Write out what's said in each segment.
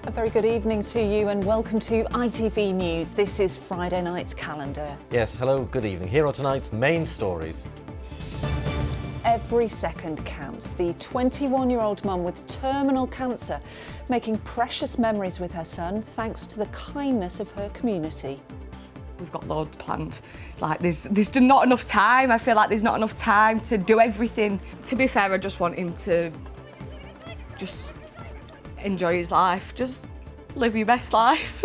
A very good evening to you and welcome to ITV News. This is Friday night's calendar. Yes, hello, good evening. Here are tonight's main stories. Every second counts. The 21-year-old mum with terminal cancer making precious memories with her son thanks to the kindness of her community. We've got loads planned. Like there's not enough time. I feel like there's not enough time to do everything. To be fair, I just want him to just enjoy his life. Just live your best life.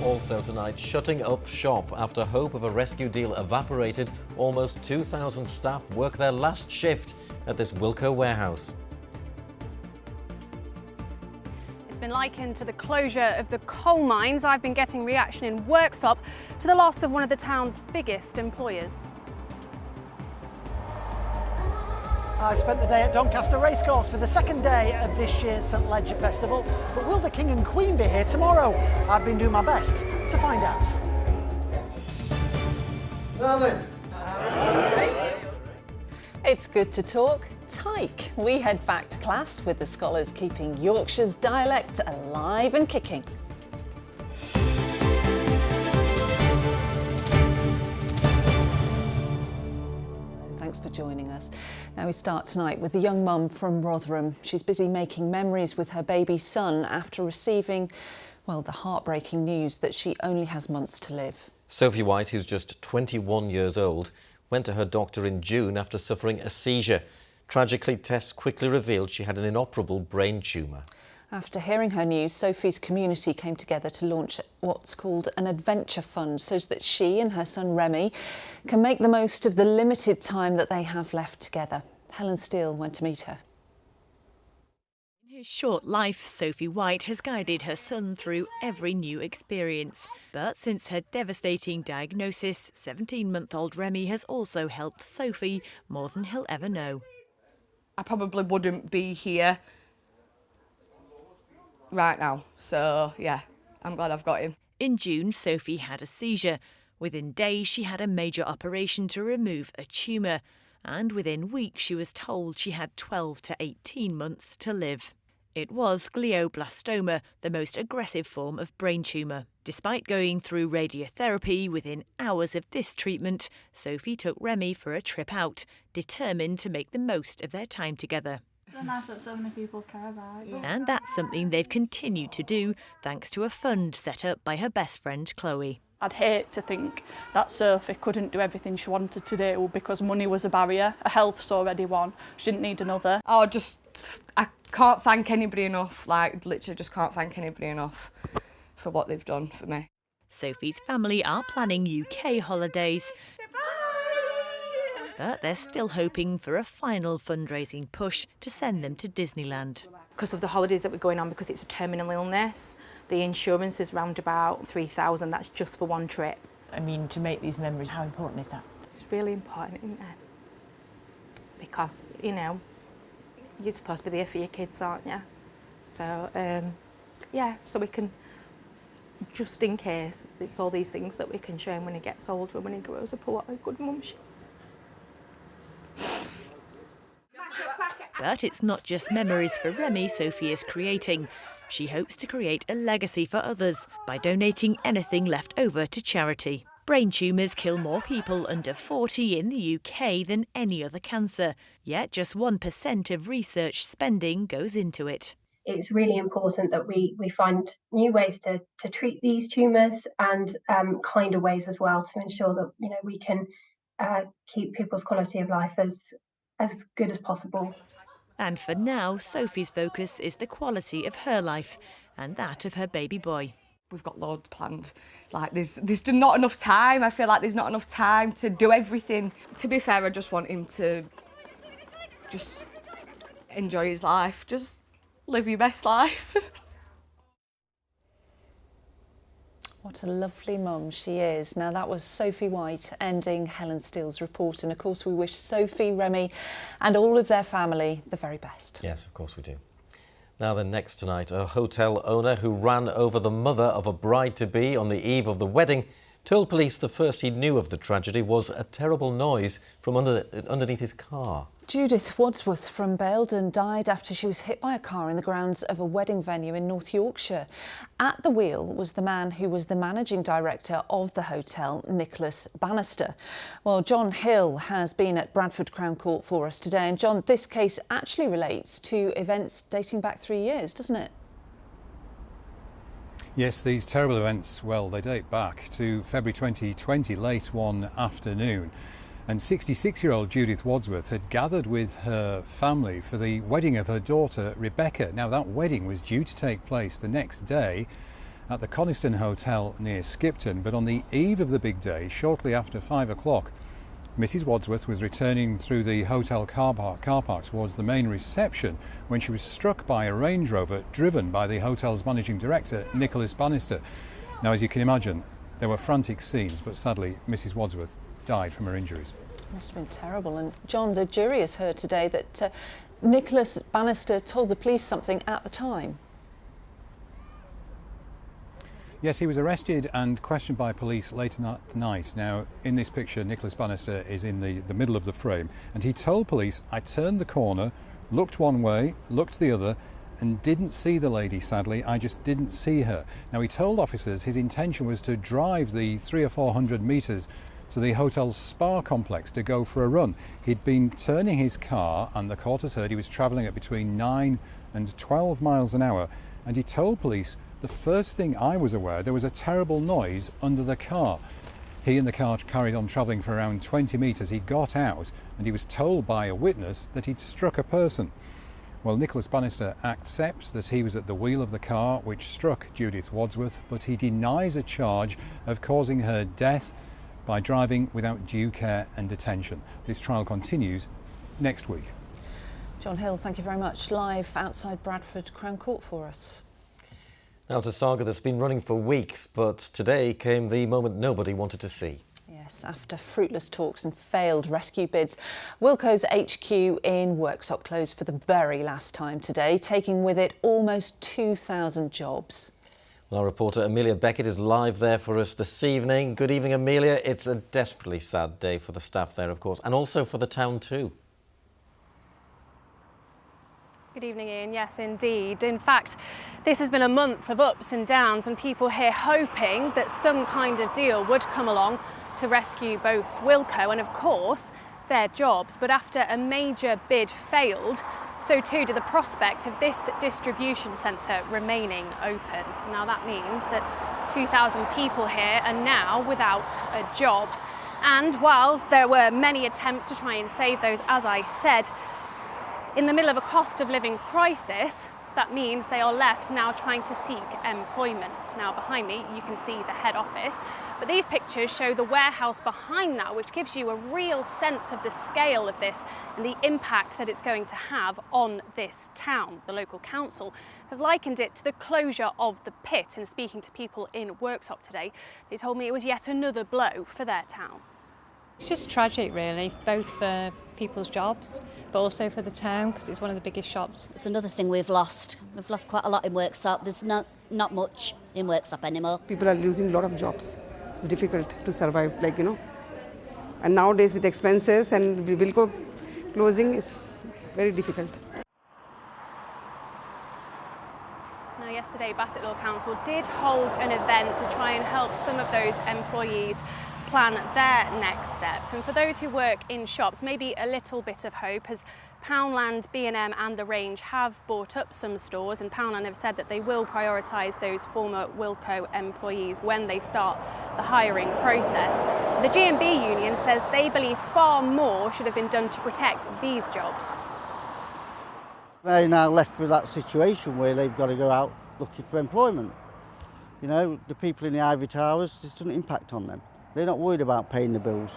Also tonight, shutting up shop after hope of a rescue deal evaporated. Almost 2,000 staff work their last shift at this Wilco warehouse. It's been likened to the closure of the coal mines. I've been getting reaction in Worksop to the loss of one of the town's biggest employers. I've spent the day at Doncaster Racecourse for the second day of this year's St Ledger Festival, but will the King and Queen be here tomorrow? I've been doing my best to find out. Well then. It's good to talk tyke. We head back to class with the scholars keeping Yorkshire's dialect alive and kicking. Thanks for joining us. Now we start tonight with a young mum from Rotherham. She's busy making memories with her baby son after receiving, well, the heartbreaking news that she only has months to live. Sophie White, who's just 21 years old, went to her doctor in June after suffering a seizure. Tragically, tests quickly revealed she had an inoperable brain tumour. After hearing her news, Sophie's community came together to launch what's called an adventure fund so that she and her son Remy can make the most of the limited time that they have left together. Helen Steele went to meet her. In his short life, Sophie White has guided her son through every new experience. But since her devastating diagnosis, 17-month-old Remy has also helped Sophie more than he'll ever know. I probably wouldn't be here right now. So, yeah, I'm glad I've got him. In June, Sophie had a seizure. Within days, she had a major operation to remove a tumour. And within weeks, she was told she had 12 to 18 months to live. It was glioblastoma, the most aggressive form of brain tumour. Despite going through radiotherapy, within hours of this treatment, Sophie took Remy for a trip out, determined to make the most of their time together. So nice that so many people care about you. And that's something they've continued to do, thanks to a fund set up by her best friend Chloe. I'd hate to think that Sophie couldn't do everything she wanted to do because money was a barrier. Her health's already one. She didn't need another. I can't thank anybody enough. Like, literally just can't thank anybody enough for what they've done for me. Sophie's family are planning UK holidays, but they're still hoping for a final fundraising push to send them to Disneyland. Because of the holidays that we're going on, because it's a terminal illness, the insurance is round about 3,000, that's just for one trip. I mean, to make these memories, how important is that? It's really important, isn't it? Because, you know, you're supposed to be there for your kids, aren't you? So, yeah, so we can, just in case, it's all these things that we can show him when he gets older, when he grows up, what a good mum she is. But it's not just memories for Remy Sophie is creating. She hopes to create a legacy for others by donating anything left over to charity. Brain tumours kill more people under 40 in the UK than any other cancer, yet just 1% of research spending goes into it. It's really important that we find new ways to treat these tumours and kinder ways as well to ensure that, you know, we can keep people's quality of life as good as possible. And for now, Sophie's focus is the quality of her life and that of her baby boy. We've got loads planned. Like there's not enough time. I feel like there's not enough time to do everything. To be fair, I just want him to just enjoy his life. Just live your best life. What a lovely mum she is. Now that was Sophie White ending Helen Steele's report, and of course we wish Sophie, Remy and all of their family the very best. Yes, of course we do. Now then, next tonight, a hotel owner who ran over the mother of a bride-to-be on the eve of the wedding told police the first he knew of the tragedy was a terrible noise from underneath his car. Judith Wadsworth from Baildon died after she was hit by a car in the grounds of a wedding venue in North Yorkshire. At the wheel was the man who was the managing director of the hotel, Nicholas Bannister. Well, John Hill has been at Bradford Crown Court for us today. And John, this case actually relates to events dating back 3 years, doesn't it? Yes, these terrible events, well, they date back to February 2020, late one afternoon. And 66-year-old Judith Wadsworth had gathered with her family for the wedding of her daughter, Rebecca. Now, that wedding was due to take place the next day at the Coniston Hotel near Skipton. But on the eve of the big day, shortly after 5 o'clock, Mrs. Wadsworth was returning through the hotel car park towards the main reception when she was struck by a Range Rover driven by the hotel's managing director, Nicholas Bannister. Now, as you can imagine, there were frantic scenes, but sadly, Mrs. Wadsworth died from her injuries. Must have been terrible. And John, the jury has heard today that Nicholas Bannister told the police something at the time. Yes, he was arrested and questioned by police late that night. Now, in this picture, Nicholas Bannister is in the middle of the frame, and he told police, "I turned the corner, looked one way, looked the other, and didn't see the lady, sadly. I just didn't see her." Now, he told officers his intention was to drive the 300 or 400 metres to the hotel's spa complex to go for a run. He'd been turning his car, and the court has heard he was travelling at between 9 and 12 miles an hour. And he told police, "The first thing I was aware, there was a terrible noise under the car." He and the car carried on travelling for around 20 metres. He got out and he was told by a witness that he'd struck a person. Well, Nicholas Bannister accepts that he was at the wheel of the car which struck Judith Wadsworth, but he denies a charge of causing her death by driving without due care and attention. This trial continues next week. John Hill, thank you very much. Live outside Bradford Crown Court for us. Now, it's a saga that's been running for weeks, but today came the moment nobody wanted to see. Yes, after fruitless talks and failed rescue bids, Wilco's HQ in Worksop closed for the very last time today, taking with it almost 2,000 jobs. Well, our reporter Amelia Beckett is live there for us this evening. Good evening, Amelia. It's a desperately sad day for the staff there, of course, and also for the town too. Good evening, Ian. Yes, indeed. In fact, this has been a month of ups and downs, and people here hoping that some kind of deal would come along to rescue both Wilco and, of course, their jobs. But after a major bid failed, so too did the prospect of this distribution centre remaining open. Now that means that 2,000 people here are now without a job. And while there were many attempts to try and save those, as I said, in the middle of a cost of living crisis, that means they are left now trying to seek employment. Now behind me you can see the head office, but these pictures show the warehouse behind that, which gives you a real sense of the scale of this and the impact that it's going to have on this town. The local council have likened it to the closure of the pit, and speaking to people in Worksop today, they told me it was yet another blow for their town. It's just tragic, really, both for people's jobs, but also for the town, because it's one of the biggest shops. It's another thing we've lost. We've lost quite a lot in Worksop. There's not much in Worksop anymore. People are losing a lot of jobs. It's difficult to survive, And nowadays with expenses and Wilco closing is very difficult. Now, yesterday, Bassett Law Council did hold an event to try and help some of those employees plan their next steps. And for those who work in shops, maybe a little bit of hope, as Poundland, B&M and The Range have bought up some stores, and Poundland have said that they will prioritise those former Wilco employees when they start the hiring process. The G&B union says they believe far more should have been done to protect these jobs. They're now left with that situation where they've got to go out looking for employment. The people in the Ivory Towers, this doesn't impact on them. They're not worried about paying the bills.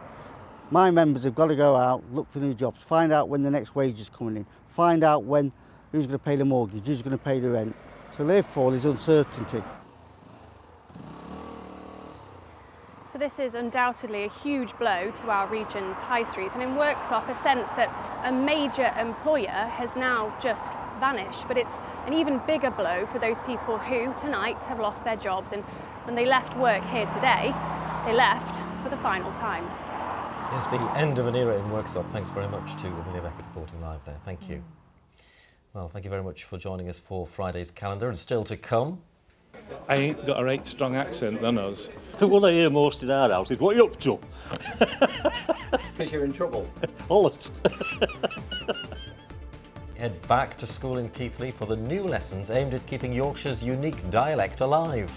My members have got to go out, look for new jobs, find out when the next wage is coming in, find out who's going to pay the mortgage, who's going to pay the rent. So therefore there's uncertainty. So this is undoubtedly a huge blow to our region's high streets, and in Worksop a sense that a major employer has now just vanished. But it's an even bigger blow for those people who tonight have lost their jobs, and when they left work here today, they left for the final time. It's the end of an era in Worksop. Thanks very much to Amelia Beckett reporting live there. Thank you. Well, thank you very much for joining us for Friday's calendar, and still to come. I ain't got a right strong accent than us. So what I hear most in our house is, what are you up to? Because you're in trouble. All it. Head back to school in Keighley for the new lessons aimed at keeping Yorkshire's unique dialect alive.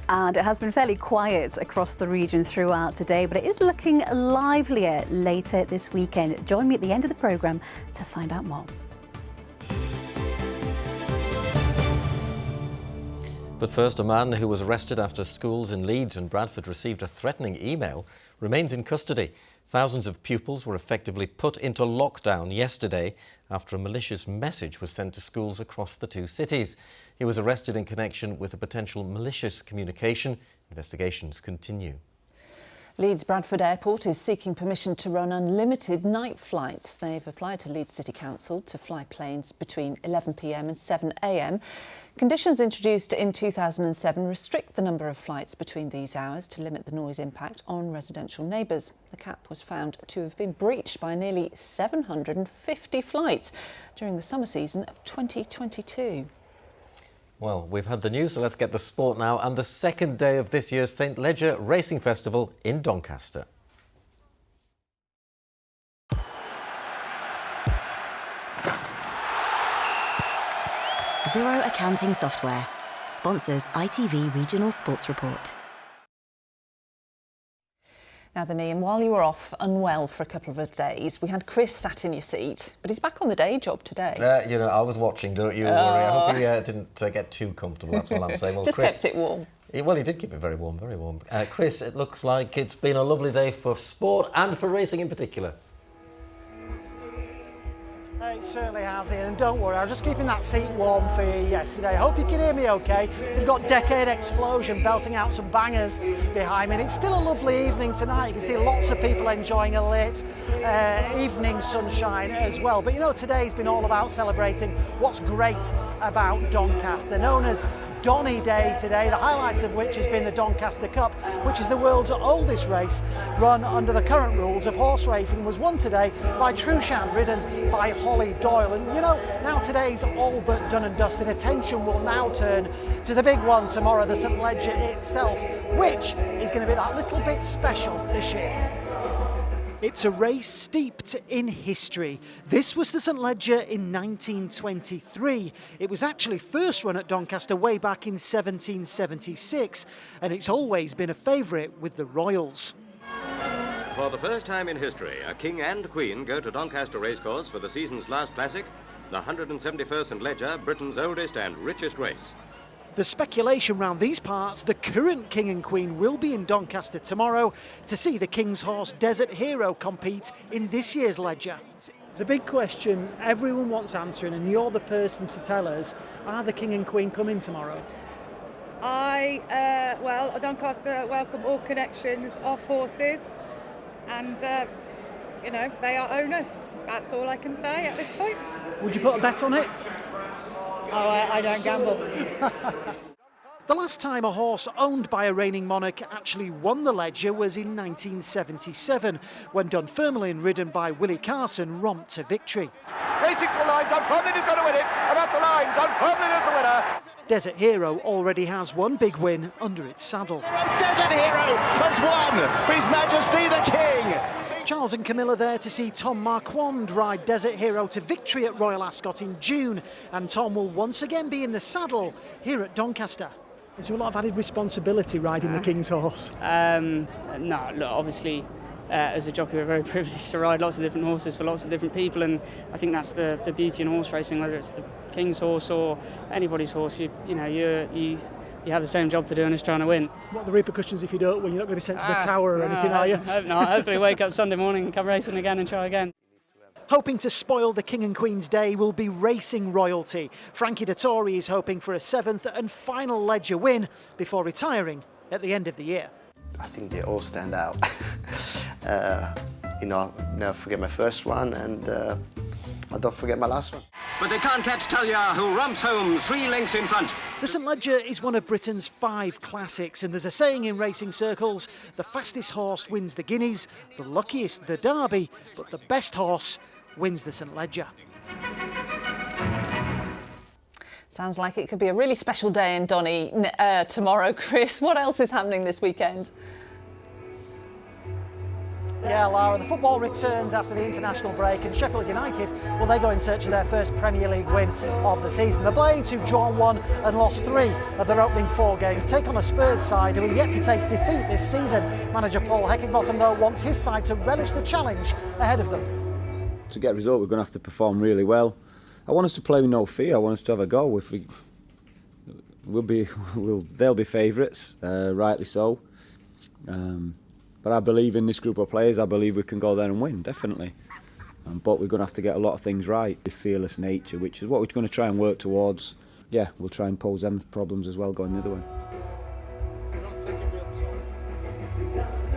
And it has been fairly quiet across the region throughout today, but it is looking livelier later this weekend. Join me at the end of the programme to find out more. But first, a man who was arrested after schools in Leeds and Bradford received a threatening email remains in custody. Thousands of pupils were effectively put into lockdown yesterday after a malicious message was sent to schools across the two cities. He was arrested in connection with a potential malicious communication. Investigations continue. Leeds Bradford Airport is seeking permission to run unlimited night flights. They've applied to Leeds City Council to fly planes between 11 p.m. and 7 a.m. Conditions introduced in 2007 restrict the number of flights between these hours to limit the noise impact on residential neighbours. The cap was found to have been breached by nearly 750 flights during the summer season of 2022. Well, we've had the news, so let's get the sport now, and the second day of this year's St Leger Racing Festival in Doncaster. Zero Accounting Software sponsors ITV Regional Sports Report. Now, the Niamh, while you were off unwell for a couple of days, we had Chris sat in your seat, but he's back on the day job today. You know, I was watching, don't you worry. I hope he didn't get too comfortable, that's all I'm saying. Well, just Chris, kept it warm. Well, he did keep it very warm, very warm. Chris, it looks like it's been a lovely day for sport and for racing in particular. It certainly has, Ian, and don't worry, I was just keeping that seat warm for you yesterday. I hope you can hear me okay. We've got Decade Explosion belting out some bangers behind me, and it's still a lovely evening tonight. You can see lots of people enjoying a late evening sunshine as well. But you know, today's been all about celebrating what's great about Doncaster, known as Donny Day today, the highlights of which has been the Doncaster Cup, which is the world's oldest race run under the current rules of horse racing, was won today by Trushan, ridden by Holly Doyle. And you know, now today's all but done and dusted. Attention will now turn to the big one tomorrow, the St Leger itself, which is going to be that little bit special this year. It's a race steeped in history. This was the St Leger in 1923. It was actually first run at Doncaster way back in 1776, and it's always been a favourite with the Royals. For the first time in history, a king and queen go to Doncaster Racecourse for the season's last classic, the 171st St Leger, Britain's oldest and richest race. The speculation round these parts, the current King and Queen will be in Doncaster tomorrow to see the King's horse Desert Hero compete in this year's Leger. The big question everyone wants answering, and you're the person to tell us, are the King and Queen coming tomorrow? Well, Doncaster welcome all connections of horses, and, you know, they are owners. That's all I can say at this point. Would you put a bet on it? Oh, I don't gamble. The last time a horse owned by a reigning monarch actually won the Leger was in 1977, when Dunfermline, ridden by Willie Carson, romped to victory. Racing to the line, Dunfermline is going to win it, and at the line, Dunfermline is the winner. Desert Hero already has one big win under its saddle. Desert Hero has won for His Majesty the King. Charles and Camilla there to see Tom Marquand ride Desert Hero to victory at Royal Ascot in June, and Tom will once again be in the saddle here at Doncaster. Is there a lot of added responsibility riding the King's horse? No, look, obviously as a jockey we're very privileged to ride lots of different horses for lots of different people, and I think that's the beauty in horse racing, whether it's the King's horse or anybody's horse. You have the same job to do, and it's trying to win. What are the repercussions if you don't win? You're not going to be sent to the tower or anything, are you? Hope not. Hopefully wake up Sunday morning and come racing again and try again. Hoping to spoil the King and Queen's day will be racing royalty. Frankie Dettori is hoping for a 7th and final Leger win before retiring at the end of the year. I think they all stand out. You know, I'll never forget my first one, and I don't forget my last one. But they can't catch Talyar, who romps home 3 lengths in front. The St Leger is one of Britain's 5 classics, and there's a saying in racing circles: the fastest horse wins the Guineas, the luckiest the Derby, but the best horse wins the St Leger. Sounds like it could be a really special day in Donny tomorrow. Chris, what else is happening this weekend? Yeah, Lara, the football returns after the international break, and Sheffield United, well, they go in search of their first Premier League win of the season. The Blades, who've drawn 1 and lost 3 of their opening 4 games, take on a Spurs side who are yet to taste defeat this season. Manager Paul Heckingbottom, though, wants his side to relish the challenge ahead of them. To get a result, we're going to have to perform really well. I want us to play with no fear. I want us to have a go. If they'll be favourites, rightly so. But I believe in this group of players. I believe we can go there and win, definitely. But we're going to have to get a lot of things right. The fearless nature, which is what we're going to try and work towards. Yeah, we'll try and pose them problems as well going the other way.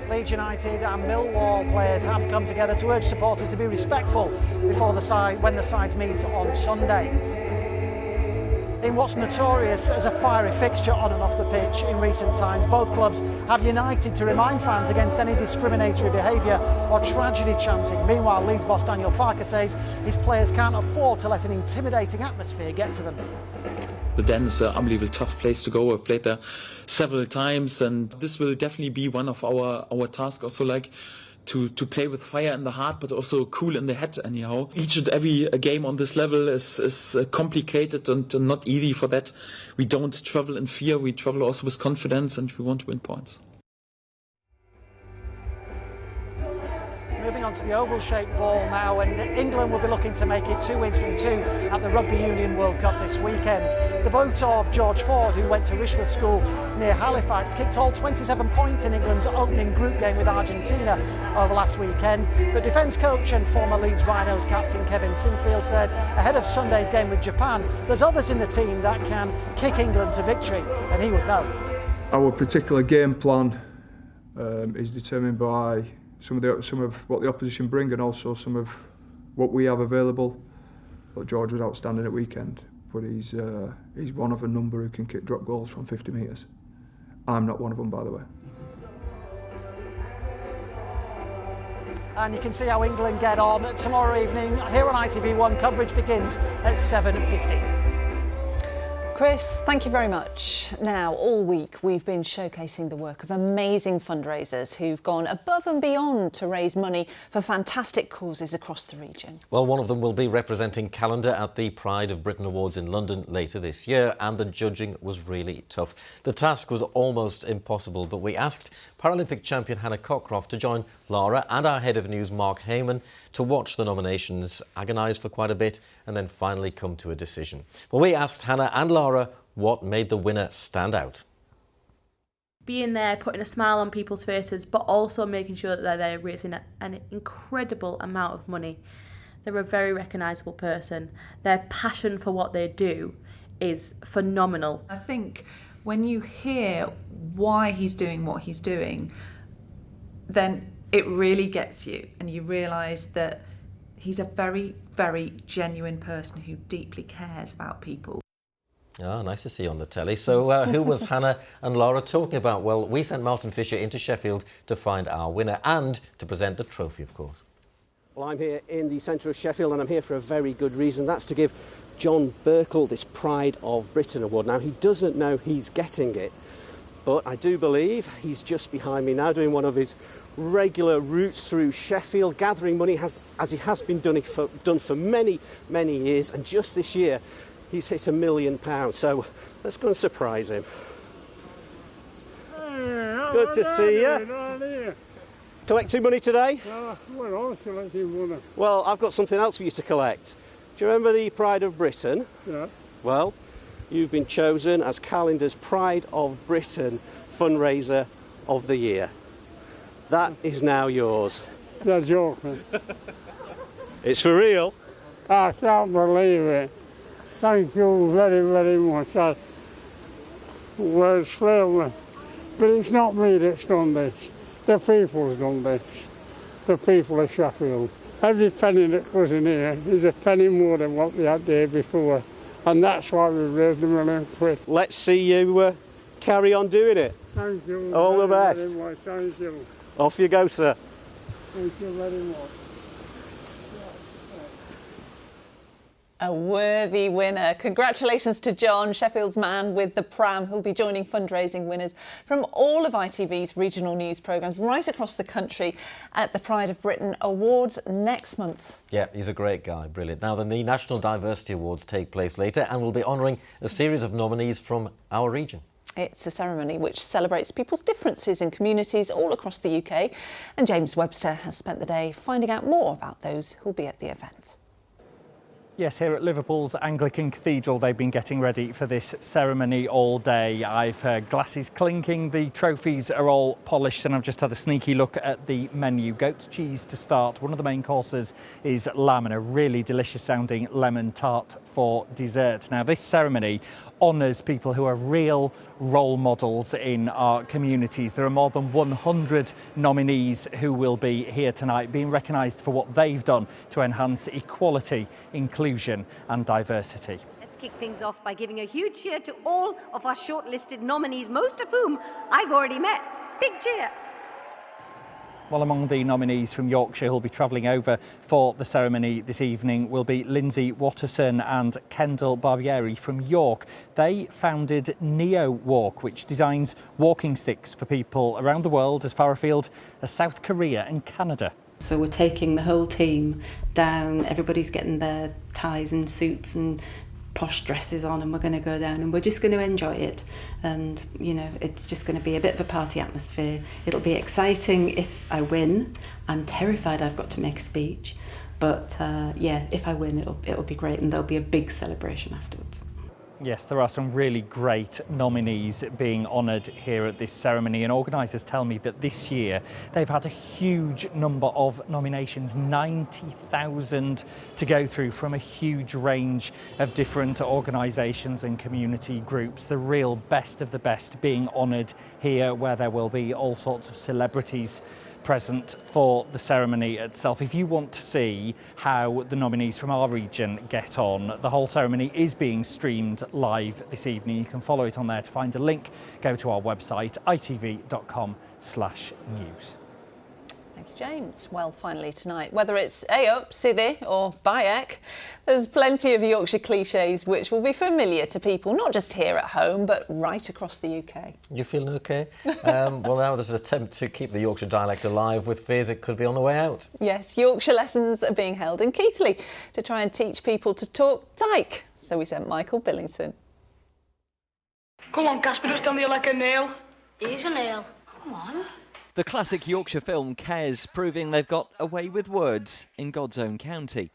Leeds United and Millwall players have come together to urge supporters to be respectful before when the sides meet on Sunday. In what's notorious as a fiery fixture on and off the pitch in recent times, both clubs have united to remind fans against any discriminatory behaviour or tragedy chanting. Meanwhile, Leeds boss Daniel Farke says his players can't afford to let an intimidating atmosphere get to them. The Den is an unbelievably tough place to go. I've played there several times, and this will definitely be one of our tasks. Also, like to play with fire in the heart, but also cool in the head. Anyhow, each and every game on this level is complicated and not easy. For that, we don't travel in fear. We travel also with confidence, and we want to win points. Moving on to the oval-shaped ball now, and England will be looking to make it 2 wins from 2 at the Rugby Union World Cup this weekend. The boat of George Ford, who went to Rishworth School near Halifax, kicked all 27 points in England's opening group game with Argentina over last weekend. But defence coach and former Leeds Rhinos captain Kevin Sinfield said ahead of Sunday's game with Japan, there's others in the team that can kick England to victory, and he would know. Our particular game plan is determined by some of what the opposition bring, and also some of what we have available. But George was outstanding at weekend, but he's one of a number who can kick drop goals from 50 metres. I'm not one of them, by the way. And you can see how England get on tomorrow evening here on ITV1. Coverage begins at 7:50. Chris, thank you very much. Now, all week we've been showcasing the work of amazing fundraisers who've gone above and beyond to raise money for fantastic causes across the region. Well, one of them will be representing Calendar at the Pride of Britain Awards in London later this year, and the judging was really tough. The task was almost impossible, but we asked Paralympic champion Hannah Cockcroft to join Lara and our head of news, Mark Heyman, to watch the nominations agonise for quite a bit and then finally come to a decision. Well, we asked Hannah and Lara what made the winner stand out. Being there, putting a smile on people's faces, but also making sure that they're there raising an incredible amount of money. They're a very recognisable person. Their passion for what they do is phenomenal. I think when you hear why he's doing what he's doing, then it really gets you, and you realise that he's a very, very genuine person who deeply cares about people. Ah, nice to see you on the telly. So who was Hannah and Lara talking about? Well, we sent Martin Fisher into Sheffield to find our winner and to present the trophy, of course. Well, I'm here in the centre of Sheffield, and I'm here for a very good reason. That's to give John Burkle this Pride of Britain award. Now, he doesn't know he's getting it, but I do believe he's just behind me now doing one of his regular routes through Sheffield, gathering money as he has been done for many, many years, and just this year he's hit £1 million. So let's go and surprise him. Hey, good to see you. Collecting money today? Well, I'm collecting money. Well, I've got something else for you to collect. Do you remember the Pride of Britain? Yeah. Well, you've been chosen as Calendar's Pride of Britain fundraiser of the year. That is now yours. You're joking. It's for real. I can't believe it. Thank you very, very much. Words fail me. But it's not me that's done this. The people's done this. The people of Sheffield. Every penny that goes in here is a penny more than what we had the year before. And that's why we've raised £1 million. Let's see you carry on doing it. Thank you. All the very, best. very much. Thank you. Off you go, sir. Thank you very much. A worthy winner. Congratulations to John, Sheffield's man with the pram, who'll be joining fundraising winners from all of ITV's regional news programmes right across the country at the Pride of Britain Awards next month. Yeah, he's a great guy, brilliant. Now, then, the National Diversity Awards take place later and we'll be honouring a series of nominees from our region. It's a ceremony which celebrates people's differences in communities all across the UK, and James Webster has spent the day finding out more about those who'll be at the event. Yes, here at Liverpool's Anglican Cathedral, they've been getting ready for this ceremony all day. I've heard glasses clinking, the trophies are all polished, and I've just had a sneaky look at the menu. Goat's cheese to start. One of the main courses is lamb and a really delicious sounding lemon tart for dessert. Now, this ceremony honours people who are real role models in our communities. There are more than 100 nominees who will be here tonight, being recognised for what they've done to enhance equality, inclusion and diversity. Let's kick things off by giving a huge cheer to all of our shortlisted nominees, most of whom I've already met. Big cheer! Well, among the nominees from Yorkshire who'll be travelling over for the ceremony this evening will be Lindsay Watterson and Kendall Barbieri from York. They founded Neo Walk, which designs walking sticks for people around the world as far afield as South Korea and Canada. So we're taking the whole team down, everybody's getting their ties and suits and posh dresses on, and we're going to go down and we're just going to enjoy it. And you know, it's just going to be a bit of a party atmosphere. It'll be exciting if I win. I'm terrified I've got to make a speech, but yeah, if I win, it'll be great, and there'll be a big celebration afterwards. Yes, there are some really great nominees being honoured here at this ceremony, and organisers tell me that this year they've had a huge number of nominations, 90,000 to go through from a huge range of different organisations and community groups. The real best of the best being honoured here, where there will be all sorts of celebrities present for the ceremony itself. If you want to see how the nominees from our region get on, the whole ceremony is being streamed live this evening. You can follow it on there. To find a link, go to our website, itv.com/news. Thank you, James. Well, finally tonight, whether it's up, Siddi or Bayek, there's plenty of Yorkshire clichés which will be familiar to people, not just here at home, but right across the UK. You feeling okay? Well, now there's an attempt to keep the Yorkshire dialect alive with fears it could be on the way out. Yes, Yorkshire lessons are being held in Keighley to try and teach people to talk dyke. So we sent Michael Billington. Come on, Casper, just tell me you like a nail. Here's a nail. Come on. The classic Yorkshire film Kes, proving they've got away with words in God's own county.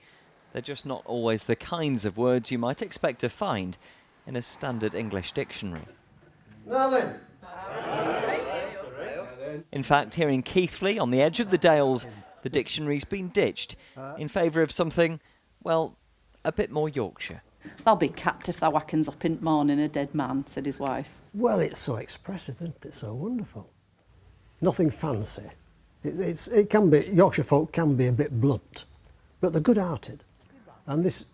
They're just not always the kinds of words you might expect to find in a standard English dictionary. Now then. In fact, here in Keighley, on the edge of the Dales, the dictionary's been ditched in favour of something, well, a bit more Yorkshire. They'll be capped if they're wackens up in the morning, a dead man, said his wife. Well, it's so expressive, isn't it? So wonderful. Nothing fancy. It can be, Yorkshire folk can be a bit blunt, but they're good-hearted. And this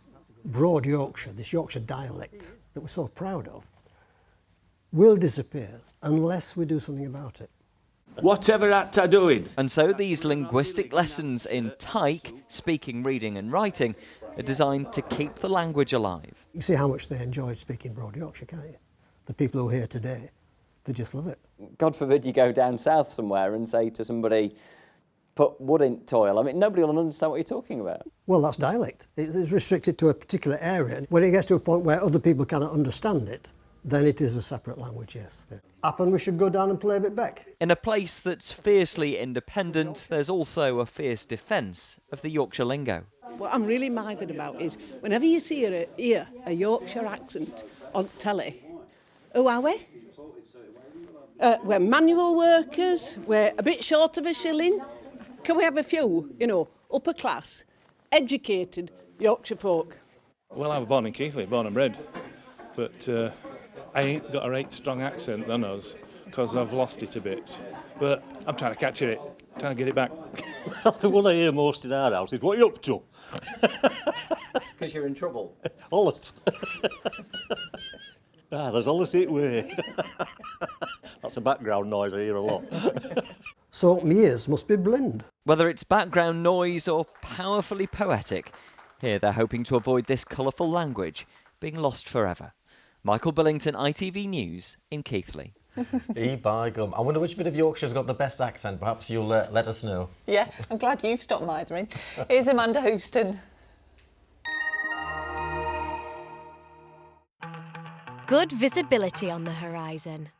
broad Yorkshire, this Yorkshire dialect that we're so proud of, will disappear unless we do something about it. Whatever that are doing. And so these linguistic lessons in tyke, speaking, reading and writing, are designed to keep the language alive. You can see how much they enjoyed speaking broad Yorkshire, can't you? The people who are here today, they just love it. God forbid you go down south somewhere and say to somebody, put wood in toil. I mean, nobody will understand what you're talking about. Well, that's dialect. It's restricted to a particular area. When it gets to a point where other people cannot understand it, then it is a separate language, yes. Happen we should go down and play a bit back. In a place that's fiercely independent, there's also a fierce defence of the Yorkshire lingo. What I'm really minded about is whenever you see a Yorkshire accent on telly, who are we? We're manual workers, we're a bit short of a shilling. Can we have a few, you know, upper class, educated Yorkshire folk? Well, I was born in Keighley, born and bred, but I ain't got a right strong accent than us, because I've lost it a bit. But I'm trying to catch it, trying to get it back. The one I hear most in our house is, what are you up to? Because you're in trouble. Always. There's always it way. That's a background noise I hear a lot. So my ears must be blind. Whether it's background noise or powerfully poetic, here they're hoping to avoid this colourful language being lost forever. Michael Billington, ITV News in Keighley. By gum. I wonder which bit of Yorkshire's got the best accent. Perhaps you'll let us know. Yeah, I'm glad you've stopped mithering. Here's Amanda Houston. Good visibility on the horizon.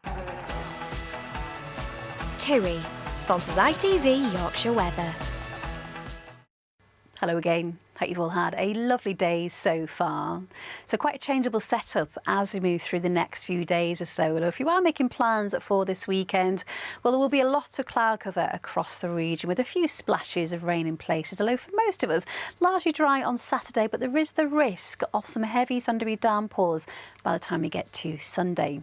TUI sponsors ITV Yorkshire Weather. Hello again. Hope you've all had a lovely day so far. So quite a changeable setup as we move through the next few days or so. If you are making plans for this weekend, well, there will be a lot of cloud cover across the region with a few splashes of rain in places, although for most of us, largely dry on Saturday, but there is the risk of some heavy thundery downpours by the time we get to Sunday.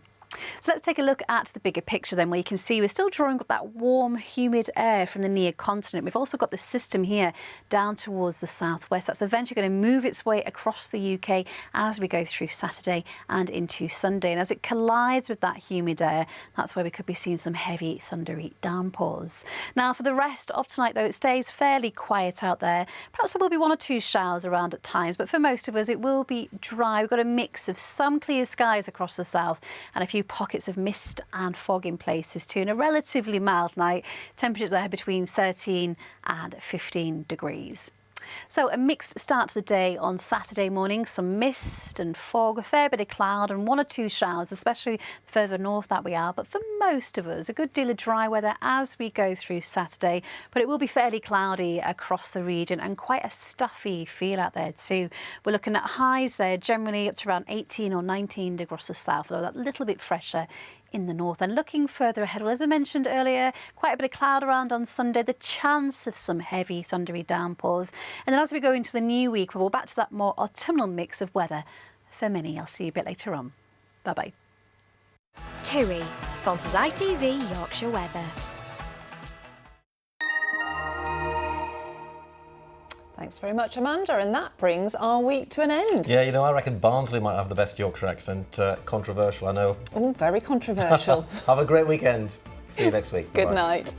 So let's take a look at the bigger picture then, where you can see we're still drawing up that warm, humid air from the near continent. We've also got the system here down towards the southwest. That's eventually going to move its way across the UK as we go through Saturday and into Sunday. And as it collides with that humid air, that's where we could be seeing some heavy, thundery downpours. Now, for the rest of tonight, though, it stays fairly quiet out there. Perhaps there will be one or two showers around at times, but for most of us, it will be dry. We've got a mix of some clear skies across the south and a few pockets of mist and fog in places too, and a relatively mild night. Temperatures there between 13 and 15 degrees. So a mixed start to the day on Saturday morning, some mist and fog, a fair bit of cloud and one or two showers, especially further north that we are. But for most of us, a good deal of dry weather as we go through Saturday, but it will be fairly cloudy across the region and quite a stuffy feel out there too. We're looking at highs there generally up to around 18 or 19 degrees across the south, although that little bit fresher in the north. And looking further ahead, well, as I mentioned earlier, quite a bit of cloud around on Sunday, the chance of some heavy thundery downpours. And then as we go into the new week, we'll go back to that more autumnal mix of weather for many. I'll see you a bit later on. Bye-bye. TUI sponsors ITV Yorkshire Weather. Thanks very much, Amanda. And that brings our week to an end. Yeah, you know, I reckon Barnsley might have the best Yorkshire accent. Controversial, I know. Oh, very controversial. Have a great weekend. See you next week. Good Bye. night.